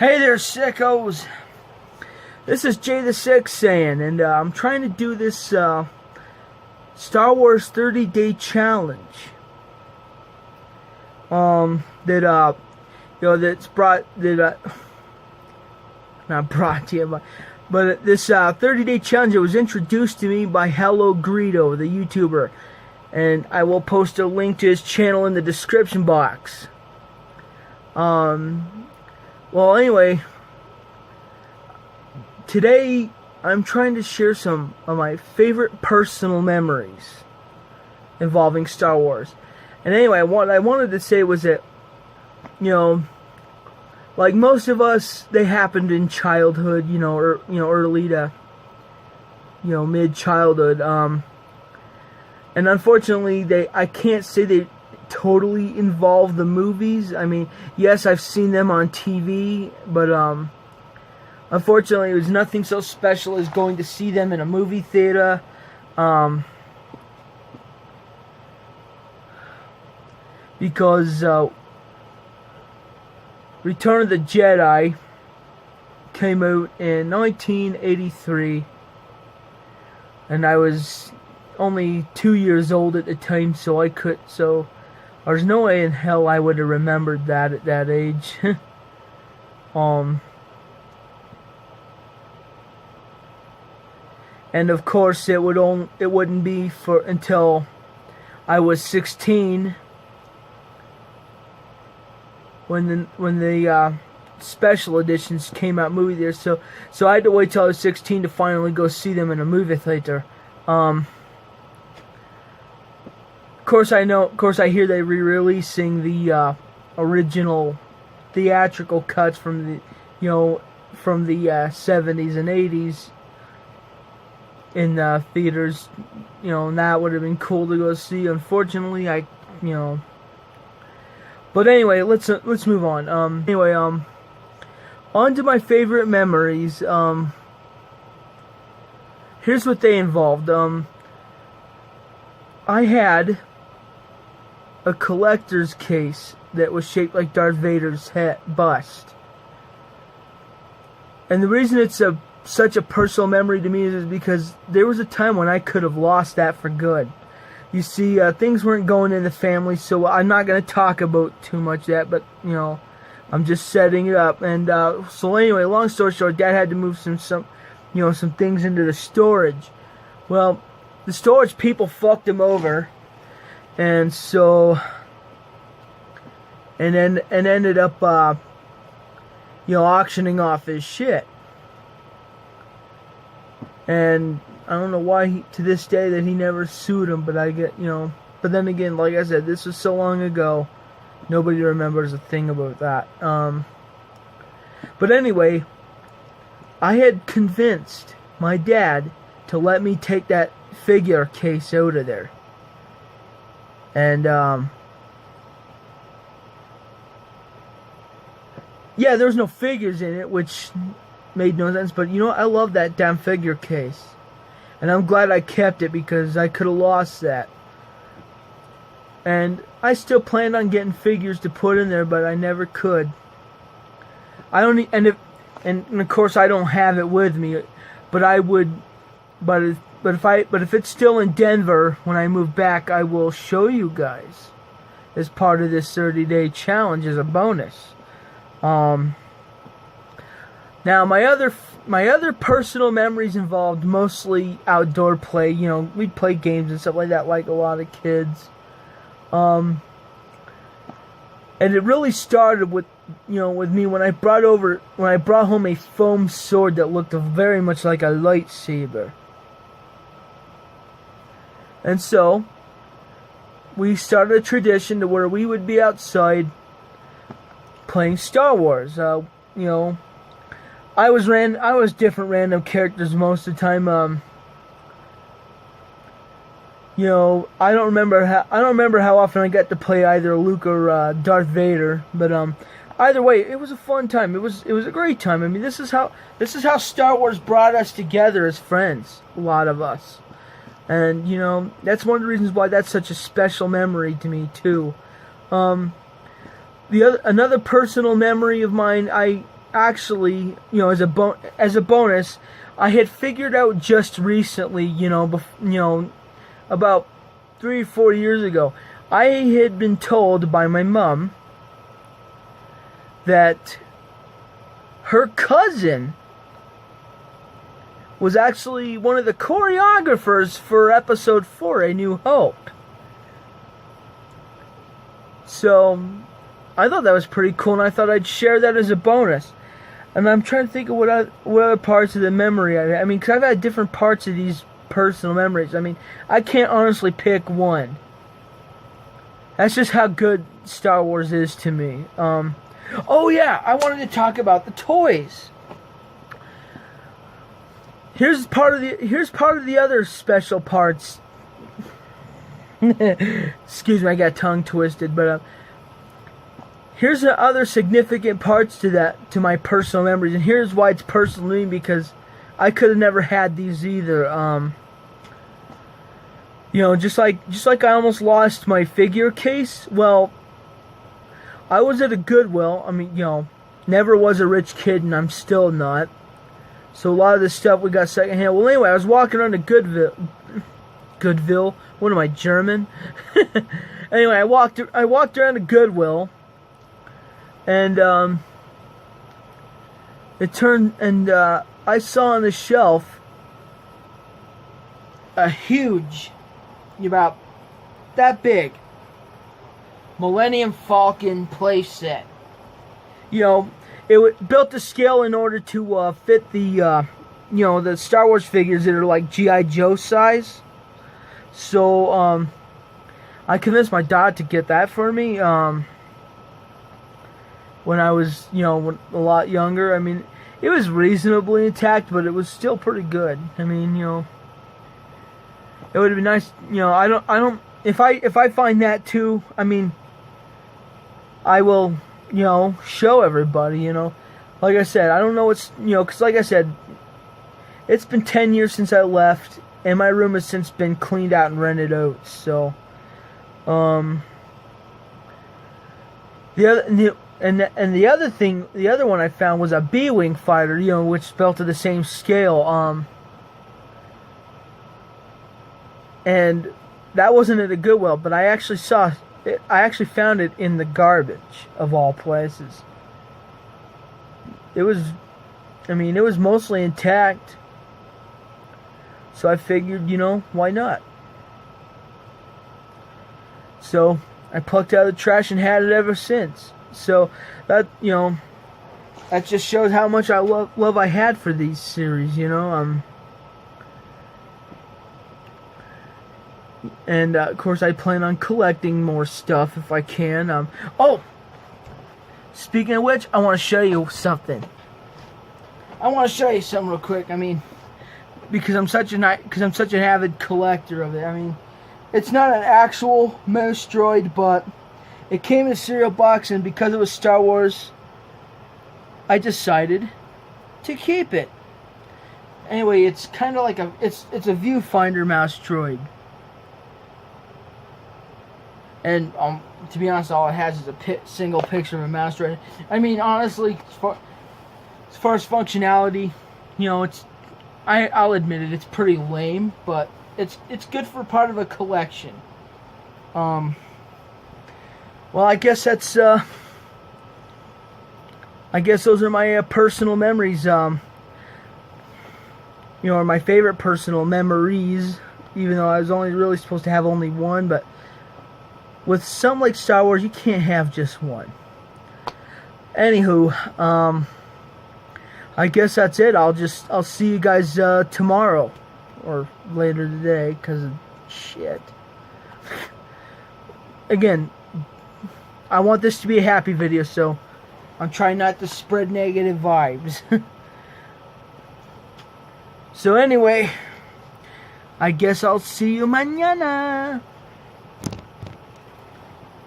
Hey there, sickos. This is Jay the Six saying, and I'm trying to do this Star Wars 30-day challenge. That's not brought to you, but this 30-day challenge, it was introduced to me by Hello Greedo, the YouTuber, and I will post a link to his channel in the description box. Well, anyway, today I'm trying to share some of my favorite personal memories involving Star Wars. And anyway, what I wanted to say was that, like most of us, they happened in childhood, early to, mid-childhood. And unfortunately, I can't say they totally involve the movies. I mean, yes, I've seen them on TV, but unfortunately, it was nothing so special as going to see them in a movie theater. Because Return of the Jedi came out in 1983, and I was only 2 years old at the time, so there's no way in hell I would have remembered that at that age. And of course, it wouldn't be until I was 16 when the special editions came out movie theaters. So I had to wait till I was 16 to finally go see them in a movie theater. Of course, I hear they re-releasing the original theatrical cuts from the 70s and 80s in theaters. And that would have been cool to go see. Unfortunately, But anyway, let's move on. On to my favorite memories. Here's what they involved. I had a collector's case that was shaped like Darth Vader's head bust. And the reason it's such a personal memory to me is because there was a time when I could have lost that for good. You see, things weren't going in the family, so I'm not going to talk about too much of that, but, I'm just setting it up. And so anyway, long story short, Dad had to move some things into the storage. Well, the storage people fucked him over, and ended up auctioning off his shit. And I don't know why to this day that he never sued him, but but then again, like I said, this was so long ago, nobody remembers a thing about that. But anyway, I had convinced my dad to let me take that figure case out of there. And, yeah, there was no figures in it, which made no sense, but I love that damn figure case. And I'm glad I kept it because I could have lost that. And I still planned on getting figures to put in there, but I never could. And of course I don't have it with me, but I would. But if it's still in Denver when I move back, I will show you guys as part of this 30-day challenge as a bonus. Now my other personal memories involved mostly outdoor play. We'd play games and stuff like that, like a lot of kids. And it really started with me when I brought home a foam sword that looked very much like a lightsaber. And so we started a tradition to where we would be outside playing Star Wars. I was different random characters most of the time. I don't remember how often I got to play either Luke or Darth Vader, but either way, it was a fun time. It was a great time. I mean, this is how Star Wars brought us together as friends, a lot of us. And that's one of the reasons why that's such a special memory to me too. Another personal memory of mine, actually, as a bonus, I had figured out just recently, about 3 or 4 years ago, I had been told by my mom that her cousin was actually one of the choreographers for episode 4, A New Hope. So, I thought that was pretty cool, and I thought I'd share that as a bonus. And I'm trying to think of what other parts of the memory I mean, because I've had different parts of these personal memories. I mean, I can't honestly pick one. That's just how good Star Wars is to me. Oh yeah, I wanted to talk about the toys. Here's part of the other special parts. Excuse me, I got tongue twisted, but here's the other significant parts to my personal memories, and here's why it's personal to me, because I could have never had these either. Just like I almost lost my figure case. Well, I was at a Goodwill. I mean, never was a rich kid, and I'm still not. So a lot of this stuff we got secondhand. Well, anyway, I was walking around to Goodwill. What am I, German? Anyway, I walked around to Goodwill, and I saw on the shelf a huge, about that big, Millennium Falcon playset. It built to scale in order to fit the the Star Wars figures that are like G.I. Joe size. So I convinced my dad to get that for me when I was a lot younger. I mean, it was reasonably intact, but it was still pretty good. I mean, it would have been nice. I don't. If I find that too, I mean, I will. Show everybody. Like I said, I don't know what's. Because like I said, it's been 10 years since I left, and my room has since been cleaned out and rented out. So, the other one I found was a B-wing fighter. Which built to the same scale. And that wasn't at a Goodwill, but I actually found it in the garbage, of all places. It was mostly intact. So I figured, why not? So I plucked it out of the trash and had it ever since. So that, that just shows how much love I had for these series, And of course, I plan on collecting more stuff if I can. Speaking of which, I want to show you something. Real quick. I mean, because I'm such an avid collector of it. I mean, it's not an actual mouse droid, but it came in a cereal box, and because it was Star Wars, I decided to keep it. Anyway, it's kind of like it's a viewfinder mouse droid. And to be honest, all it has is a single picture of a mouse droid. I mean, honestly, as far as functionality, I'll admit it, it's pretty lame, but it's good for part of a collection. Well, I guess that's I guess those are my personal memories. Or my favorite personal memories. Even though I was only really supposed to have only one, but with something like Star Wars, you can't have just one. Anywho, I guess that's it. I'll see you guys tomorrow or later today, because of shit. Again, I want this to be a happy video, so I'm trying not to spread negative vibes. So anyway, I guess I'll see you mañana.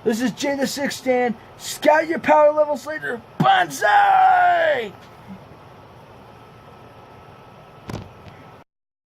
This is Jay the Sixth Dan. Scout your power levels later. Banzai!